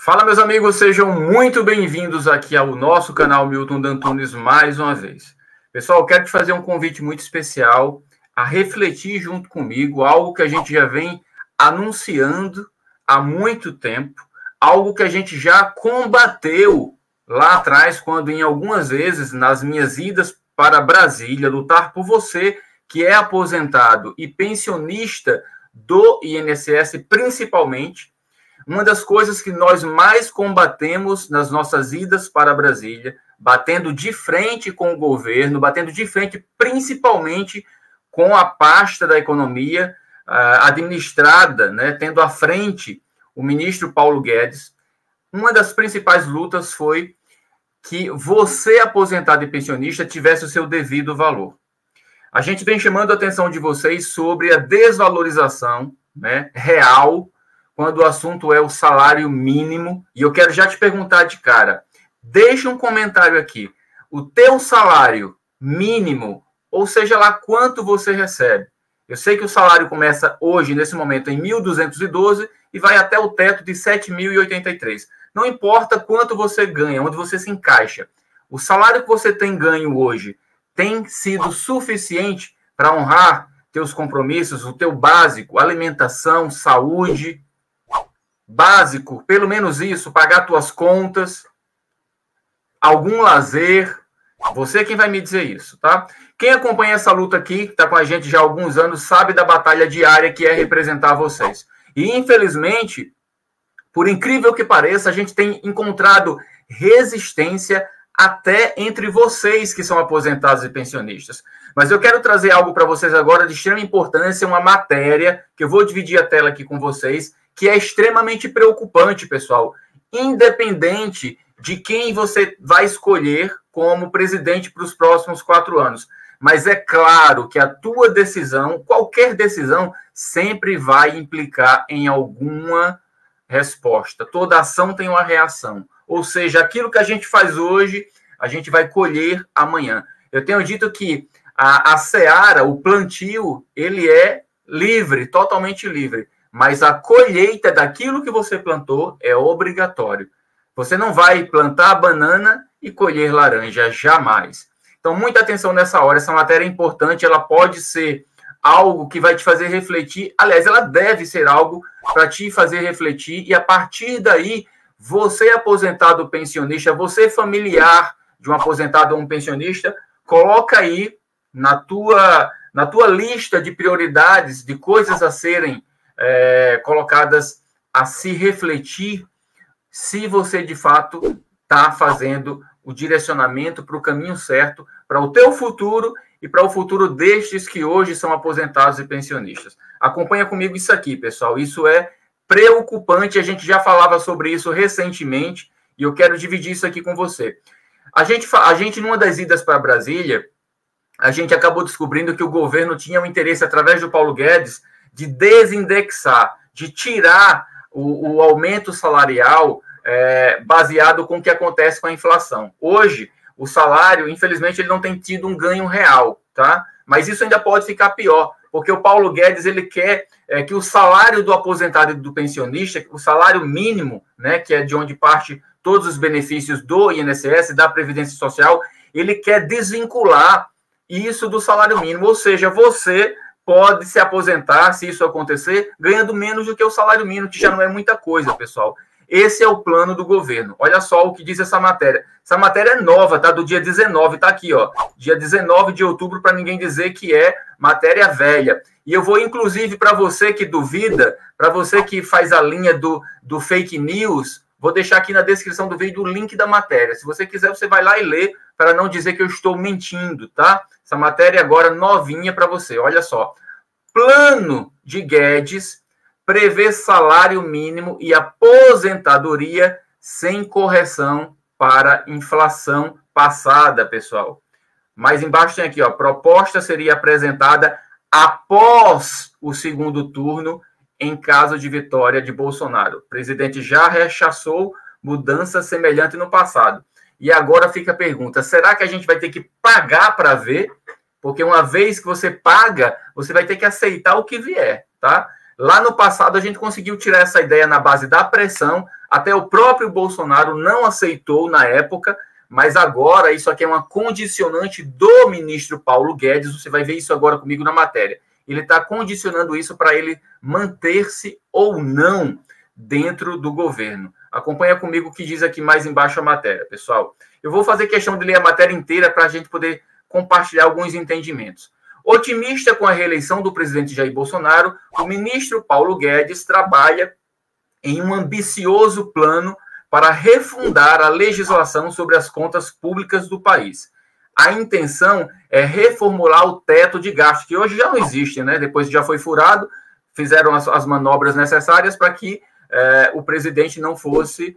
Fala, meus amigos, sejam muito bem-vindos aqui ao nosso canal Milton D'Antunes mais uma vez. Pessoal, eu quero te fazer um convite muito especial a refletir junto comigo algo que a gente já vem anunciando há muito tempo, algo que a gente já combateu lá atrás, quando em algumas vezes, nas minhas idas para Brasília, lutar por você que é aposentado e pensionista do INSS, principalmente. Uma das coisas que nós mais combatemos nas nossas idas para Brasília, batendo de frente com o governo, batendo de frente principalmente com a pasta da economia administrada, né, tendo à frente o ministro Paulo Guedes. Uma das principais lutas foi que você, aposentado e pensionista, tivesse o seu devido valor. A gente vem chamando a atenção de vocês sobre a desvalorização, né, real, quando o assunto é o salário mínimo. E eu quero já te perguntar de cara, deixa um comentário aqui. O teu salário mínimo, ou seja lá quanto você recebe. Eu sei que o salário começa hoje, nesse momento, em 1.212 e vai até o teto de 7.083. Não importa quanto você ganha, onde você se encaixa. O salário que você tem ganho hoje tem sido suficiente para honrar teus compromissos, o teu básico, alimentação, saúde, básico, pelo menos isso, pagar tuas contas, algum lazer. Você é quem vai me dizer isso, tá? Quem acompanha essa luta aqui, que está com a gente já há alguns anos, sabe da batalha diária que é representar vocês. E, infelizmente, por incrível que pareça, a gente tem encontrado resistência até entre vocês que são aposentados e pensionistas. Mas eu quero trazer algo para vocês agora de extrema importância, uma matéria, que eu vou dividir a tela aqui com vocês, que é extremamente preocupante, pessoal. Independente de quem você vai escolher como presidente para os próximos 4 anos. Mas é claro que a tua decisão, qualquer decisão, sempre vai implicar em alguma resposta. Toda ação tem uma reação. Ou seja, aquilo que a gente faz hoje, a gente vai colher amanhã. Eu tenho dito que a seara, o plantio, ele é livre, totalmente livre. Mas a colheita daquilo que você plantou é obrigatório. Você não vai plantar banana e colher laranja, jamais. Então, muita atenção nessa hora. Essa matéria é importante, ela pode ser algo que vai te fazer refletir. Aliás, ela deve ser algo para te fazer refletir. E, a partir daí, você aposentado ou pensionista, você familiar de um aposentado ou um pensionista, coloca aí na tua lista de prioridades, de coisas a serem colocadas a se refletir, se você de fato está fazendo o direcionamento para o caminho certo, para o teu futuro e para o futuro destes que hoje são aposentados e pensionistas. Acompanha comigo isso aqui, pessoal. Isso é preocupante, a gente já falava sobre isso recentemente e eu quero dividir isso aqui com você. A gente numa das idas para Brasília, a gente acabou descobrindo que o governo tinha um interesse, através do Paulo Guedes, de desindexar, de tirar o aumento salarial baseado com o que acontece com a inflação. Hoje, o salário, infelizmente, ele não tem tido um ganho real, tá? Mas isso ainda pode ficar pior, porque o Paulo Guedes, ele quer que o salário do aposentado e do pensionista, o salário mínimo, né, que é de onde parte todos os benefícios do INSS, da Previdência Social, ele quer desvincular isso do salário mínimo, ou seja, você pode se aposentar, se isso acontecer, ganhando menos do que o salário mínimo, que já não é muita coisa, pessoal. Esse é o plano do governo. Olha só o que diz essa matéria. Essa matéria é nova, tá? Do dia 19, tá aqui, ó. Dia 19 de outubro, para ninguém dizer que é matéria velha. E eu vou, inclusive, para você que duvida, para você que faz a linha do fake news, vou deixar aqui na descrição do vídeo o link da matéria. Se você quiser, você vai lá e lê, para não dizer que eu estou mentindo, tá? Essa matéria agora novinha para você. Olha só. Plano de Guedes prevê salário mínimo e aposentadoria sem correção para inflação passada, pessoal. Mais embaixo tem aqui, ó, proposta seria apresentada após o segundo turno em caso de vitória de Bolsonaro. O presidente já rechaçou mudança semelhante no passado. E agora fica a pergunta, será que a gente vai ter que pagar para ver? Porque uma vez que você paga, você vai ter que aceitar o que vier, tá? Lá no passado, a gente conseguiu tirar essa ideia na base da pressão. Até o próprio Bolsonaro não aceitou na época, mas agora isso aqui é uma condicionante do ministro Paulo Guedes, você vai ver isso agora comigo na matéria. Ele está condicionando isso para ele manter-se ou não dentro do governo. Acompanha comigo o que diz aqui mais embaixo a matéria, pessoal. Eu vou fazer questão de ler a matéria inteira para a gente poder compartilhar alguns entendimentos. Otimista com a reeleição do presidente Jair Bolsonaro, o ministro Paulo Guedes trabalha em um ambicioso plano para refundar a legislação sobre as contas públicas do país. A intenção é reformular o teto de gastos, que hoje já não existe, né? Depois que já foi furado, fizeram as manobras necessárias para que o presidente não fosse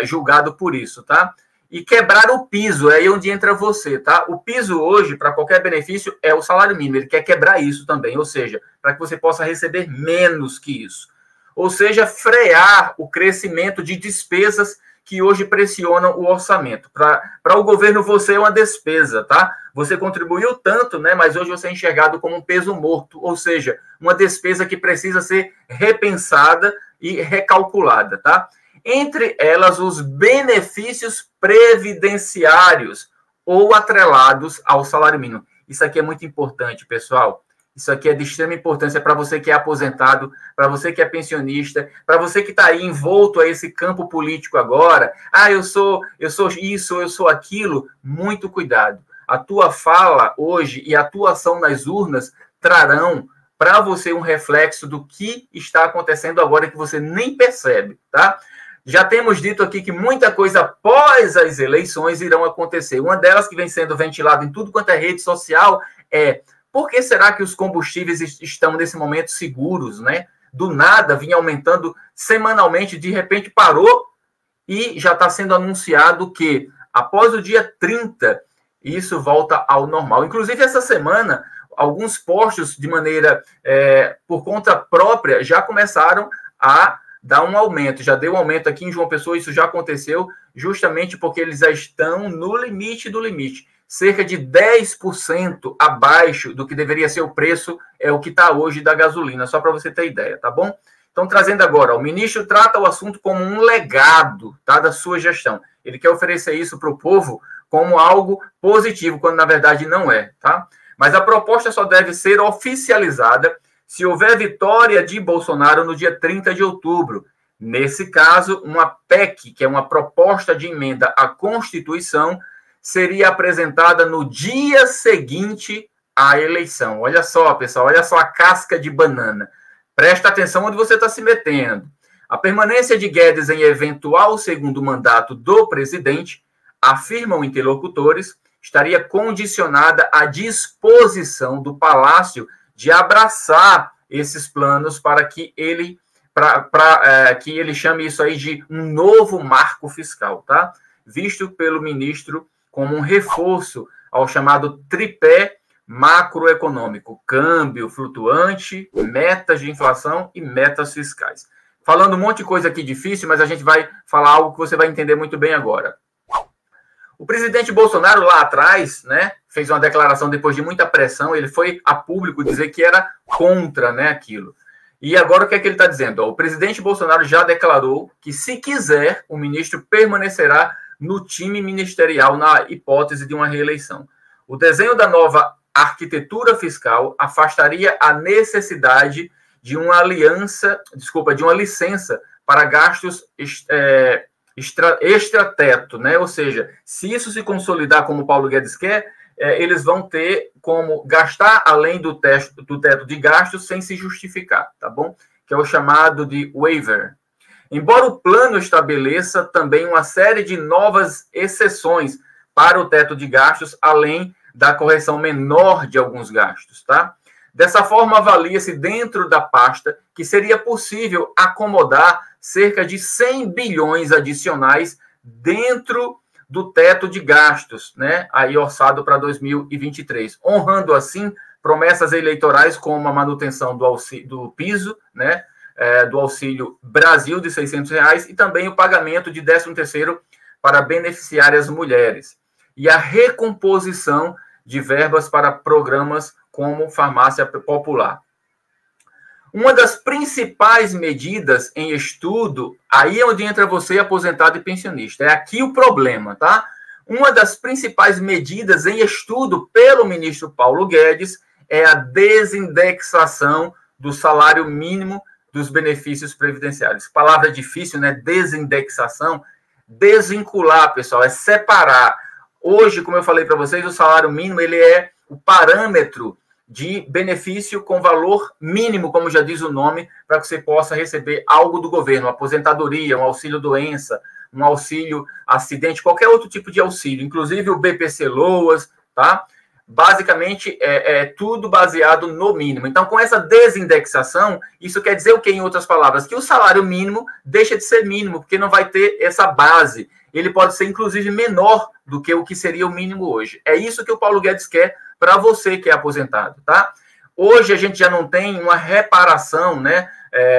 julgado por isso, tá? E quebrar o piso, é aí onde entra você, tá? O piso hoje, para qualquer benefício, é o salário mínimo. Ele quer quebrar isso também, ou seja, para que você possa receber menos que isso. Ou seja, frear o crescimento de despesas que hoje pressionam o orçamento. Para o governo, você é uma despesa, tá? Você contribuiu tanto, né? Mas hoje você é enxergado como um peso morto, ou seja, uma despesa que precisa ser repensada e recalculada, tá? Entre elas, os benefícios previdenciários ou atrelados ao salário mínimo. Isso aqui é muito importante, pessoal. Isso aqui é de extrema importância para você que é aposentado, para você que é pensionista, para você que está aí envolto a esse campo político agora. Ah, eu sou isso, eu sou aquilo. Muito cuidado. A tua fala hoje e a tua ação nas urnas trarão para você um reflexo do que está acontecendo agora que você nem percebe, tá? Já temos dito aqui que muita coisa após as eleições irão acontecer. Uma delas que vem sendo ventilada em tudo quanto é rede social é: por que será que os combustíveis estão, nesse momento, seguros, né? Do nada, vinha aumentando semanalmente, de repente parou e já está sendo anunciado que, após o dia 30, isso volta ao normal. Inclusive, essa semana, alguns postos, de maneira, por conta própria, já começaram a dar um aumento. Já deu um aumento aqui em João Pessoa, isso já aconteceu, justamente porque eles já estão no limite do limite. Cerca de 10% abaixo do que deveria ser o preço é o que está hoje da gasolina, só para você ter ideia, tá bom? Então, trazendo agora, o ministro trata o assunto como um legado, tá, da sua gestão. Ele quer oferecer isso para o povo como algo positivo, quando na verdade não é, tá? Mas a proposta só deve ser oficializada se houver vitória de Bolsonaro no dia 30 de outubro. Nesse caso, uma PEC, que é uma proposta de emenda à Constituição, seria apresentada no dia seguinte à eleição. Olha só, pessoal, olha só a casca de banana. Presta atenção onde você está se metendo. A permanência de Guedes em eventual segundo mandato do presidente, afirmam interlocutores, estaria condicionada à disposição do Palácio de abraçar esses planos para que ele chame isso aí de um novo marco fiscal, tá? Visto pelo ministro como um reforço ao chamado tripé macroeconômico: câmbio flutuante, metas de inflação e metas fiscais. Falando um monte de coisa aqui difícil, mas a gente vai falar algo que você vai entender muito bem agora. O presidente Bolsonaro, lá atrás, né, fez uma declaração depois de muita pressão, ele foi a público dizer que era contra, né, aquilo. E agora o que é que ele está dizendo? O presidente Bolsonaro já declarou que, se quiser, o ministro permanecerá no time ministerial na hipótese de uma reeleição. O desenho da nova arquitetura fiscal afastaria a necessidade de uma licença para gastos extrateto, né? Ou seja, se isso se consolidar como o Paulo Guedes quer, eles vão ter como gastar além do teto de gastos sem se justificar, tá bom? Que é o chamado de waiver. Embora o plano estabeleça também uma série de novas exceções para o teto de gastos, além da correção menor de alguns gastos, tá? Dessa forma, avalia-se dentro da pasta que seria possível acomodar cerca de 100 bilhões adicionais dentro do teto de gastos, né, aí orçado para 2023, honrando assim promessas eleitorais como a manutenção do piso, né, do Auxílio Brasil de R$600 e também o pagamento de 13º para beneficiárias mulheres e a recomposição de verbas para programas como farmácia popular. Uma das principais medidas em estudo, aí é onde entra você, aposentado e pensionista. É aqui o problema, tá? Uma das principais medidas em estudo pelo ministro Paulo Guedes é a desindexação do salário mínimo dos benefícios previdenciários. Palavra difícil, né? Desindexação. Desvincular, pessoal, é separar. Hoje, como eu falei para vocês, o salário mínimo ele é o parâmetro de benefício com valor mínimo, como já diz o nome, para que você possa receber algo do governo, uma aposentadoria, um auxílio-doença, um auxílio-acidente, qualquer outro tipo de auxílio, inclusive o BPC-Loas, tá? Basicamente, é tudo baseado no mínimo. Então, com essa desindexação, isso quer dizer o quê, em outras palavras? Que o salário mínimo deixa de ser mínimo, porque não vai ter essa base. Ele pode ser, inclusive, menor do que o que seria o mínimo hoje. É isso que o Paulo Guedes quer para você que é aposentado, tá? Hoje a gente já não tem uma reparação, né,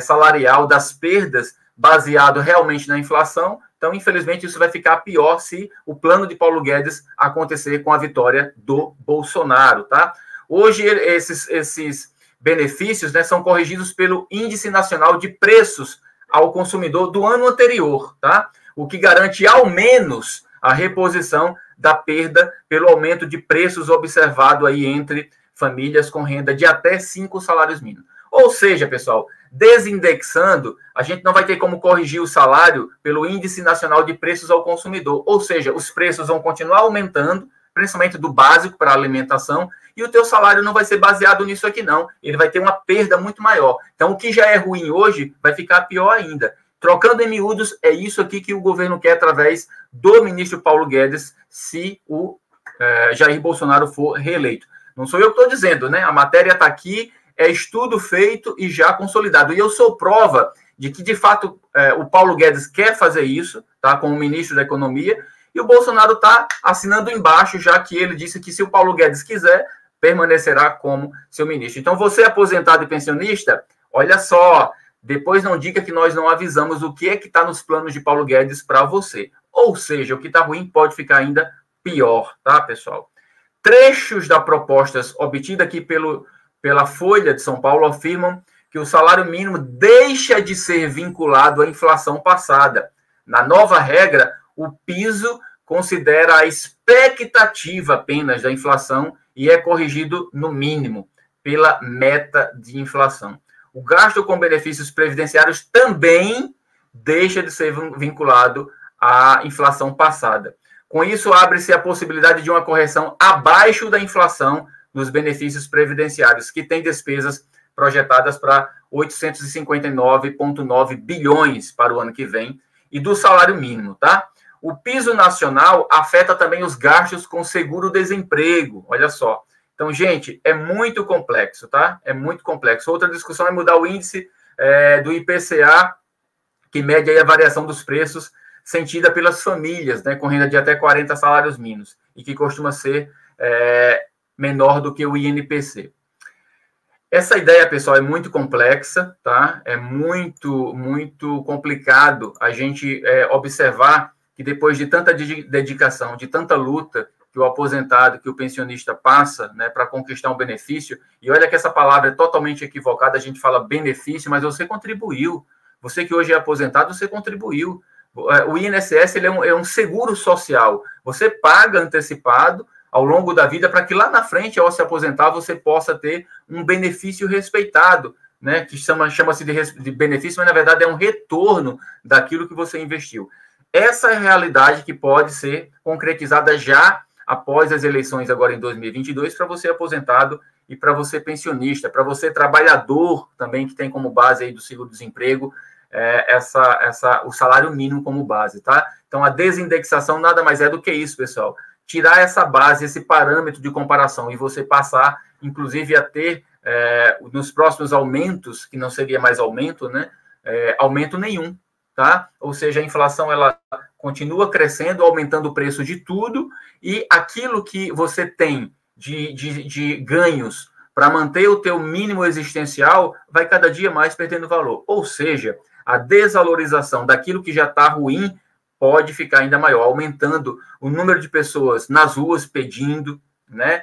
salarial das perdas baseado realmente na inflação. Então, infelizmente, isso vai ficar pior se o plano de Paulo Guedes acontecer com a vitória do Bolsonaro, tá? Hoje, esses benefícios, né, são corrigidos pelo Índice Nacional de Preços ao Consumidor do ano anterior, tá? O que garante, ao menos, a reposição da perda pelo aumento de preços observado aí entre famílias com renda de até 5 salários mínimos. Ou seja, pessoal, desindexando, a gente não vai ter como corrigir o salário pelo Índice Nacional de Preços ao Consumidor. Ou seja, os preços vão continuar aumentando, principalmente do básico para a alimentação, e o teu salário não vai ser baseado nisso aqui, não. Ele vai ter uma perda muito maior. Então, o que já é ruim hoje vai ficar pior ainda. Trocando em miúdos, é isso aqui que o governo quer através do ministro Paulo Guedes, se o Jair Bolsonaro for reeleito. Não sou eu que estou dizendo, né? A matéria está aqui, é estudo feito e já consolidado. E eu sou prova de que, de fato, o Paulo Guedes quer fazer isso, tá? Como ministro da Economia, e o Bolsonaro está assinando embaixo, já que ele disse que se o Paulo Guedes quiser, permanecerá como seu ministro. Então, você aposentado e pensionista, olha só, depois não diga que nós não avisamos o que é que está nos planos de Paulo Guedes para você. Ou seja, o que está ruim pode ficar ainda pior, tá, pessoal? Trechos da propostas obtidas aqui pela Folha de São Paulo afirmam que o salário mínimo deixa de ser vinculado à inflação passada. Na nova regra, o piso considera a expectativa apenas da inflação e é corrigido no mínimo pela meta de inflação. O gasto com benefícios previdenciários também deixa de ser vinculado à inflação passada. Com isso, abre-se a possibilidade de uma correção abaixo da inflação nos benefícios previdenciários, que tem despesas projetadas para 859,9 bilhões para o ano que vem, e do salário mínimo, tá? O piso nacional afeta também os gastos com seguro-desemprego, olha só. Então, gente, é muito complexo, tá? É muito complexo. Outra discussão é mudar o índice do IPCA, que mede aí a variação dos preços sentida pelas famílias, né, com renda de até 40 salários mínimos, e que costuma ser menor do que o INPC. Essa ideia, pessoal, é muito complexa, tá? É muito, muito complicado a gente observar que depois de tanta dedicação, de tanta luta que o aposentado, que o pensionista passa, né, para conquistar um benefício, e olha que essa palavra é totalmente equivocada, a gente fala benefício, mas você contribuiu. Você que hoje é aposentado, você contribuiu. O INSS ele é um seguro social. Você paga antecipado ao longo da vida para que lá na frente, ao se aposentar, você possa ter um benefício respeitado, né, que chama-se de benefício, mas na verdade é um retorno daquilo que você investiu. Essa é a realidade que pode ser concretizada já após as eleições agora em 2022 para você aposentado e para você pensionista, para você trabalhador também que tem como base aí do seguro-desemprego o salário mínimo como base, tá? Então a desindexação nada mais é do que isso, pessoal. Tirar essa base, esse parâmetro de comparação e você passar, inclusive, a ter nos próximos aumentos, que não seria mais aumento, né? Aumento nenhum, tá? Ou seja, a inflação ela continua crescendo, aumentando o preço de tudo, e aquilo que você tem de ganhos para manter o teu mínimo existencial vai cada dia mais perdendo valor. Ou seja, a desvalorização daquilo que já está ruim pode ficar ainda maior, aumentando o número de pessoas nas ruas pedindo, né?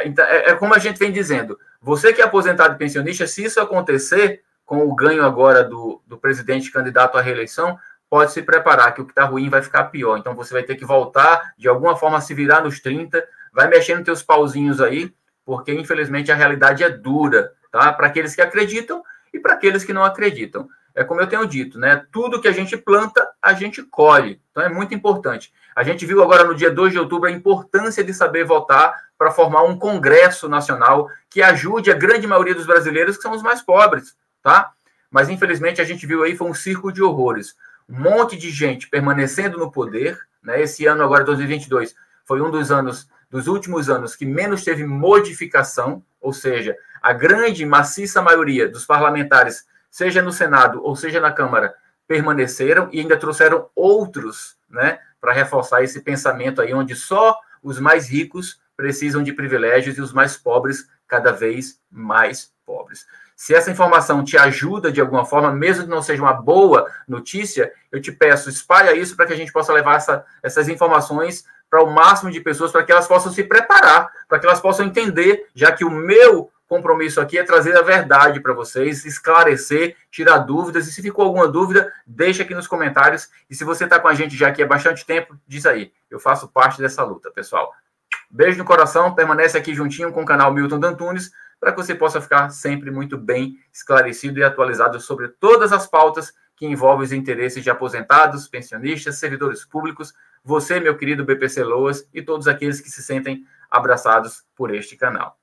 Então, como a gente vem dizendo, você que é aposentado e pensionista, se isso acontecer, com o ganho agora do presidente candidato à reeleição, pode se preparar, que o que está ruim vai ficar pior. Então, você vai ter que voltar, de alguma forma, a se virar nos 30, vai mexendo teus pauzinhos aí, porque, infelizmente, a realidade é dura, tá? Para aqueles que acreditam e para aqueles que não acreditam. É como eu tenho dito, né? Tudo que a gente planta, a gente colhe. Então, é muito importante. A gente viu agora, no dia 2 de outubro, a importância de saber votar para formar um Congresso Nacional que ajude a grande maioria dos brasileiros, que são os mais pobres, tá? Mas, infelizmente, a gente viu aí, foi um circo de horrores. Um monte de gente permanecendo no poder, né? Esse ano, agora, 2022, foi um dos últimos anos que menos teve modificação, ou seja, a grande, maciça maioria dos parlamentares, seja no Senado ou seja na Câmara, permaneceram e ainda trouxeram outros, né, para reforçar esse pensamento aí, onde só os mais ricos precisam de privilégios e os mais pobres cada vez mais pobres. Se essa informação te ajuda de alguma forma, mesmo que não seja uma boa notícia, eu te peço, espalha isso para que a gente possa levar essas informações para o máximo de pessoas, para que elas possam se preparar, para que elas possam entender, já que o meu compromisso aqui é trazer a verdade para vocês, esclarecer, tirar dúvidas, e se ficou alguma dúvida, deixa aqui nos comentários, e se você está com a gente já aqui há bastante tempo, diz aí, eu faço parte dessa luta, pessoal. Beijo no coração, permanece aqui juntinho com o canal Milton D'Antunes, para que você possa ficar sempre muito bem esclarecido e atualizado sobre todas as pautas que envolvem os interesses de aposentados, pensionistas, servidores públicos, você, meu querido BPC Loas, e todos aqueles que se sentem abraçados por este canal.